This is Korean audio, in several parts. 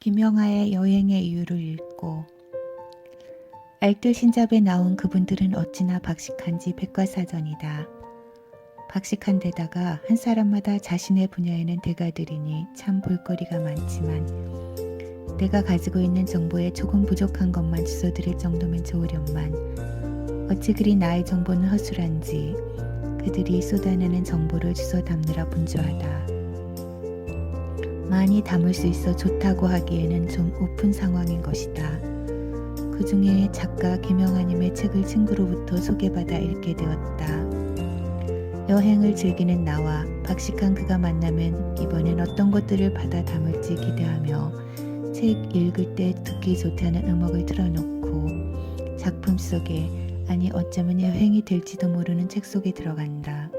김영하의 여행의 이유를 읽고 알뜰신잡에 나온 그분들은 어찌나 박식한지 백과사전이다. 박식한 데다가 한 사람마다 자신의 분야에는 대가들이니 참 볼거리가 많지만 내가 가지고 있는 정보에 조금 부족한 것만 주워드릴 정도면 좋으련만 어찌 그리 나의 정보는 허술한지 그들이 쏟아내는 정보를 주워 담느라 분주하다. 많이 담을 수 있어 좋다고 하기에는 좀 오픈 상황인 것이다. 그 중에 작가 김영하님의 책을 친구로부터 소개받아 읽게 되었다. 여행을 즐기는 나와 박식한 그가 만나면 이번엔 어떤 것들을 받아 담을지 기대하며 책 읽을 때 듣기 좋다는 음악을 틀어놓고 작품 속에, 아니 어쩌면 여행이 될지도 모르는 책 속에 들어간다.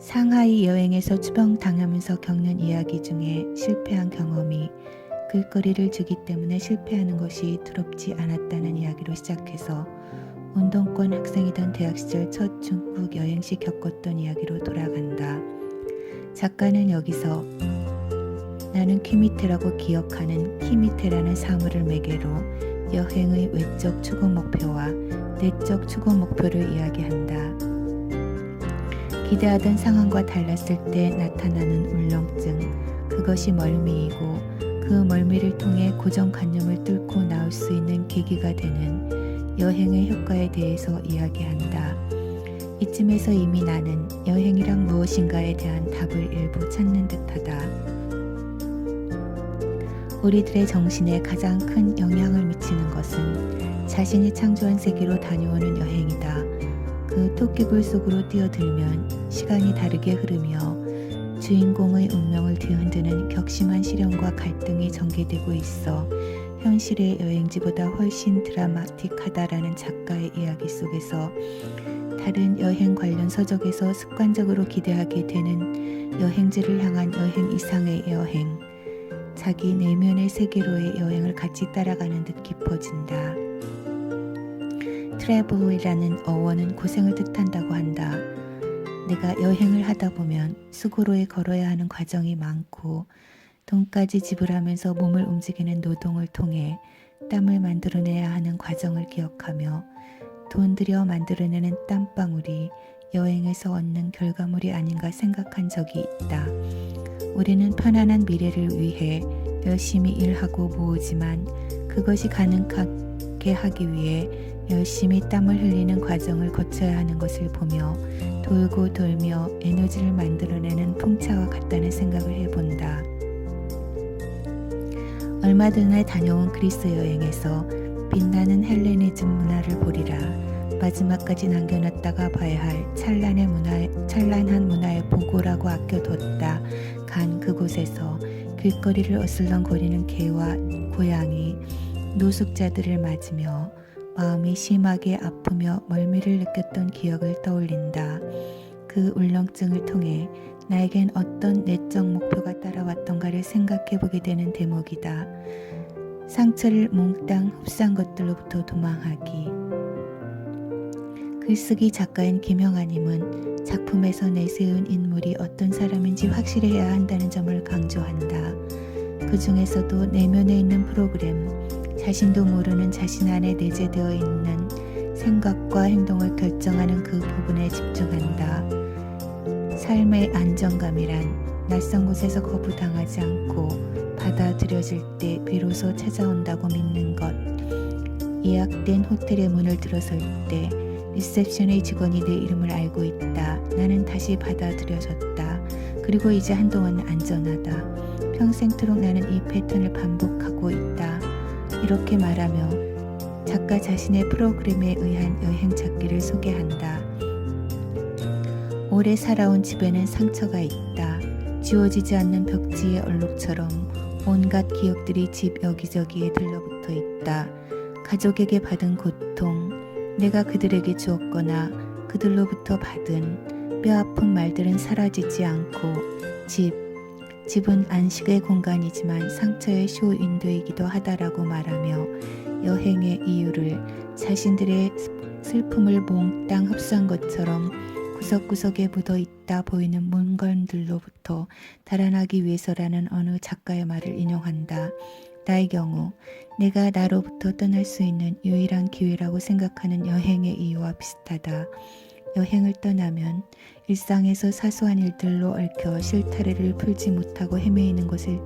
상하이 여행에서 추방당하면서 겪는 이야기 중에 실패한 경험이 글거리를 주기 때문에 실패하는 것이 두렵지 않았다는 이야기로 시작해서 운동권 학생이던 대학 시절 첫 중국 여행 시 겪었던 이야기로 돌아간다. 작가는 여기서 나는 키미테라고 기억하는 키미테라는 사물을 매개로 여행의 외적 추구 목표와 내적 추구 목표를 이야기한다. 기대하던 상황과 달랐을 때 나타나는 울렁증, 그것이 멀미이고 그 멀미를 통해 고정관념을 뚫고 나올 수 있는 계기가 되는 여행의 효과에 대해서 이야기한다. 이쯤에서 이미 나는 여행이란 무엇인가에 대한 답을 일부 찾는 듯하다. 우리들의 정신에 가장 큰 영향을 미치는 것은 자신이 창조한 세계로 다녀오는 여행이다. 그 토끼굴 속으로 뛰어들면 시간이 다르게 흐르며 주인공의 운명을 뒤흔드는 격심한 시련과 갈등이 전개되고 있어 현실의 여행지보다 훨씬 드라마틱하다라는 작가의 이야기 속에서 다른 여행 관련 서적에서 습관적으로 기대하게 되는 여행지를 향한 여행 이상의 여행, 자기 내면의 세계로의 여행을 같이 따라가는 듯 깊어진다. 트래블이라는 어원은 고생을 뜻한다고 한다. 내가 여행을 하다 보면 수고로에 걸어야 하는 과정이 많고 돈까지 지불하면서 몸을 움직이는 노동을 통해 땀을 만들어내야 하는 과정을 기억하며 돈 들여 만들어내는 땀방울이 여행에서 얻는 결과물이 아닌가 생각한 적이 있다. 우리는 편안한 미래를 위해 열심히 일하고 모으지만 그것이 가능하게 하기 위해 열심히 땀을 흘리는 과정을 거쳐야 하는 것을 보며 돌고 돌며 에너지를 만들어내는 풍차와 같다는 생각을 해본다. 얼마 전에 다녀온 그리스 여행에서 빛나는 헬레니즘 문화를 보리라 마지막까지 남겨놨다가 봐야 할 찬란한 문화의 보고라고 아껴뒀다 간 그곳에서 길거리를 어슬렁거리는 개와 고양이, 노숙자들을 맞으며 마음이 심하게 아프며 멀미를 느꼈던 기억을 떠올린다. 그 울렁증을 통해 나에겐 어떤 내적 목표가 따라왔던가를 생각해보게 되는 대목이다. 상처를 몽땅 흡수한 것들로부터 도망하기. 글쓰기 작가인 김영하님은 작품에서 내세운 인물이 어떤 사람인지 확실해야 한다는 점을 강조한다. 그 중에서도 내면에 있는 프로그램, 자신도 모르는 자신 안에 내재되어 있는 생각과 행동을 결정하는 그 부분에 집중한다. 삶의 안정감이란 낯선 곳에서 거부당하지 않고 받아들여질 때 비로소 찾아온다고 믿는 것. 예약된 호텔의 문을 들어설 때 리셉션의 직원이 내 이름을 알고 있다. 나는 다시 받아들여졌다. 그리고 이제 한동안은 안전하다. 평생토록 나는 이 패턴을 반복하고 있다. 이렇게 말하며 작가 자신의 프로그램에 의한 여행 찾기를 소개한다. 오래 살아온 집에는 상처가 있다. 지워지지 않는 벽지의 얼룩처럼 온갖 기억들이 집 여기저기에 들러붙어 있다. 가족에게 받은 고통, 내가 그들에게 주었거나 그들로부터 받은 뼈아픈 말들은 사라지지 않고 집은 안식의 공간이지만 상처의 쇼윈도이기도 하다라고 말하며 여행의 이유를 자신들의 슬픔을 몽땅 흡수한 것처럼 구석구석에 묻어 있다 보이는 문건들로부터 달아나기 위해서라는 어느 작가의 말을 인용한다. 나의 경우 내가 나로부터 떠날 수 있는 유일한 기회라고 생각하는 여행의 이유와 비슷하다. 여행을 떠나면 일상에서 사소한 일들로 얽혀 실타래를 풀지 못하고 헤매이는 것을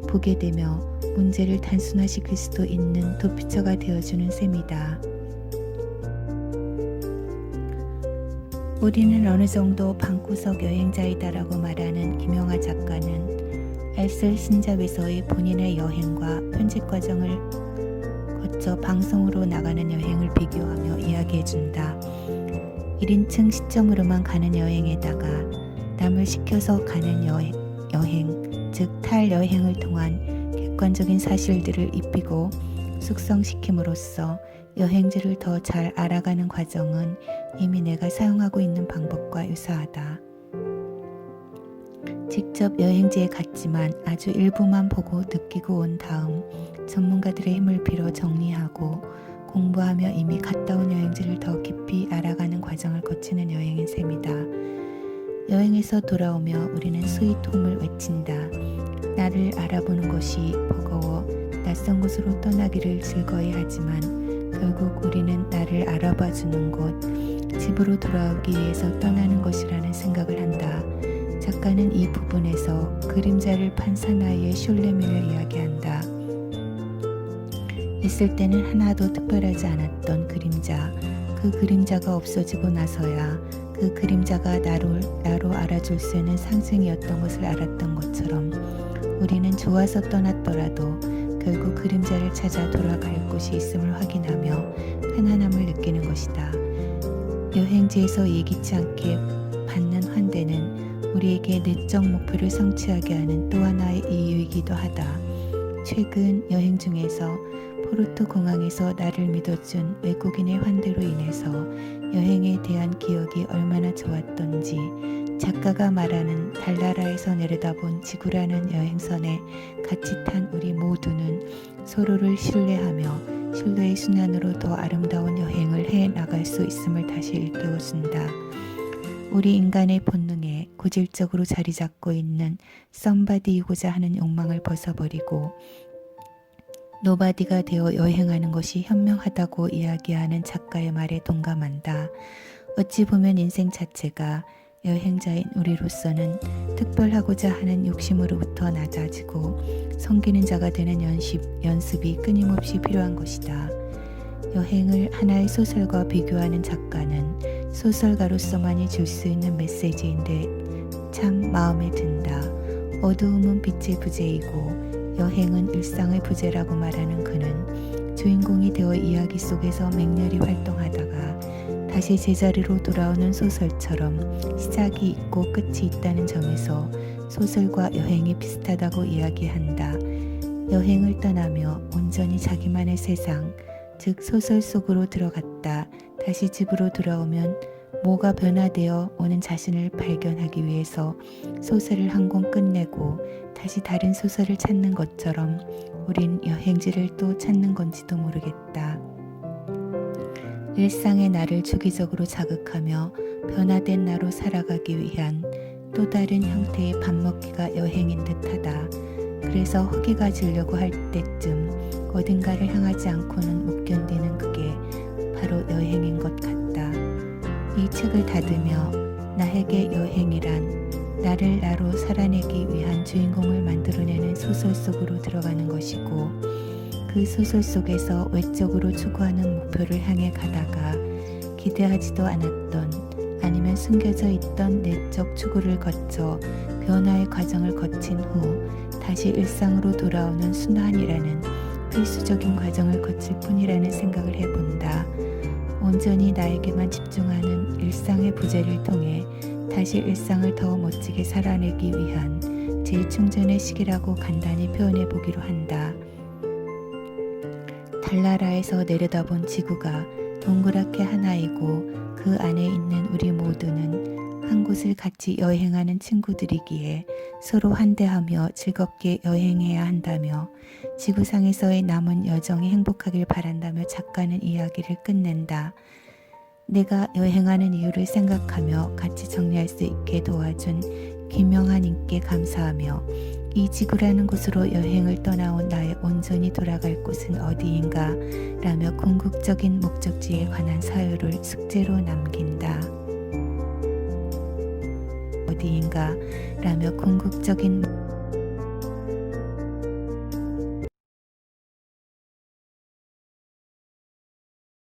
보게 되며 문제를 단순화시킬 수도 있는 도피처가 되어주는 셈이다. 우리는 어느 정도 방구석 여행자이다라고 말하는 김영하 작가는 알쓸 신잡에서의 본인의 여행과 편집 과정을 거쳐 방송으로 나가는 여행을 비교하며 이야기해준다. 1인칭 시점으로만 가는 여행에다가 남을 시켜서 가는 여행, 즉 탈여행을 통한 객관적인 사실들을 입히고 숙성시킴으로써 여행지를 더 잘 알아가는 과정은 이미 내가 사용하고 있는 방법과 유사하다. 직접 여행지에 갔지만 아주 일부만 보고 느끼고 온 다음 전문가들의 힘을 빌어 정리하고 공부하며 이미 갔다 온 여행지를 더 깊이 알아가는 과정을 거치는 여행인 셈이다. 여행에서 돌아오며 우리는 스위트홈을 외친다. 나를 알아보는 것이 버거워 낯선 곳으로 떠나기를 즐거이 하지만 결국 우리는 나를 알아봐주는 곳, 집으로 돌아오기 위해서 떠나는 것이라는 생각을 한다. 작가는 이 부분에서 그림자를 판 사나이의 슐레민을 이야기한다. 있을 때는 하나도 특별하지 않았던 그림자, 그 그림자가 없어지고 나서야 그 그림자가 나로 알아줄 수 있는 상징이었던 것을 알았던 것처럼 우리는 좋아서 떠났더라도 결국 그림자를 찾아 돌아갈 곳이 있음을 확인하며 편안함을 느끼는 것이다. 여행지에서 예기치 않게 받는 환대는 우리에게 내적 목표를 성취하게 하는 또 하나의 이유이기도 하다. 최근 여행 중에서 포르투 공항에서 나를 믿어준 외국인의 환대로 인해서 여행에 대한 기억이 얼마나 좋았던지 작가가 말하는 달나라에서 내려다본 지구라는 여행선에 같이 탄 우리 모두는 서로를 신뢰하며 신뢰의 순환으로 더 아름다운 여행을 해 나갈 수 있음을 다시 일깨워준다. 우리 인간의 본능에 고질적으로 자리 잡고 있는 썸바디이고자 하는 욕망을 벗어버리고 노바디가 되어 여행하는 것이 현명하다고 이야기하는 작가의 말에 동감한다. 어찌 보면 인생 자체가 여행자인 우리로서는 특별하고자 하는 욕심으로부터 낮아지고 섬기는 자가 되는 연습이 끊임없이 필요한 것이다. 여행을 하나의 소설과 비교하는 작가는 소설가로서만이 줄 수 있는 메시지인데 참 마음에 든다. 어두움은 빛의 부재이고 여행은 일상의 부재라고 말하는 그는 주인공이 되어 이야기 속에서 맹렬히 활동하다가 다시 제자리로 돌아오는 소설처럼 시작이 있고 끝이 있다는 점에서 소설과 여행이 비슷하다고 이야기한다. 여행을 떠나며 온전히 자기만의 세상, 즉 소설 속으로 들어갔다 다시 집으로 돌아오면 뭐가 변화되어 오는 자신을 발견하기 위해서 소설을 한 권 끝내고 다시 다른 소설을 찾는 것처럼 우린 여행지를 또 찾는 건지도 모르겠다. 일상의 나를 주기적으로 자극하며 변화된 나로 살아가기 위한 또 다른 형태의 밥 먹기가 여행인 듯하다. 그래서 허기가 지려고 할 때쯤 어딘가를 향하지 않고는 못 견디는 그게 바로 여행인 것 같다. 이 책을 닫으며 나에게 여행이란 나를 나로 살아내기 위한 주인공을 만들어내는 소설 속으로 들어가는 것이고 그 소설 속에서 외적으로 추구하는 목표를 향해 가다가 기대하지도 않았던 아니면 숨겨져 있던 내적 추구를 거쳐 변화의 과정을 거친 후 다시 일상으로 돌아오는 순환이라는 필수적인 과정을 거칠 뿐이라는 생각을 해본다. 온전히 나에게만 집중하는 일상의 부재를 통해 다시 일상을 더 멋지게 살아내기 위한 재충전의 시기라고 간단히 표현해 보기로 한다. 달나라에서 내려다본 지구가 동그랗게 하나이고 그 안에 있는 우리 모두는 한 곳을 같이 여행하는 친구들이기에 서로 환대하며 즐겁게 여행해야 한다며 지구상에서의 남은 여정이 행복하길 바란다며 작가는 이야기를 끝낸다. 내가 여행하는 이유를 생각하며 같이 정리할 수 있게 도와준 김영하님께 감사하며 이 지구라는 곳으로 여행을 떠나온 나의 온전히 돌아갈 곳은 어디인가 라며 궁극적인 목적지에 관한 사유를 숙제로 남긴다. 어디인가 라며 궁극적인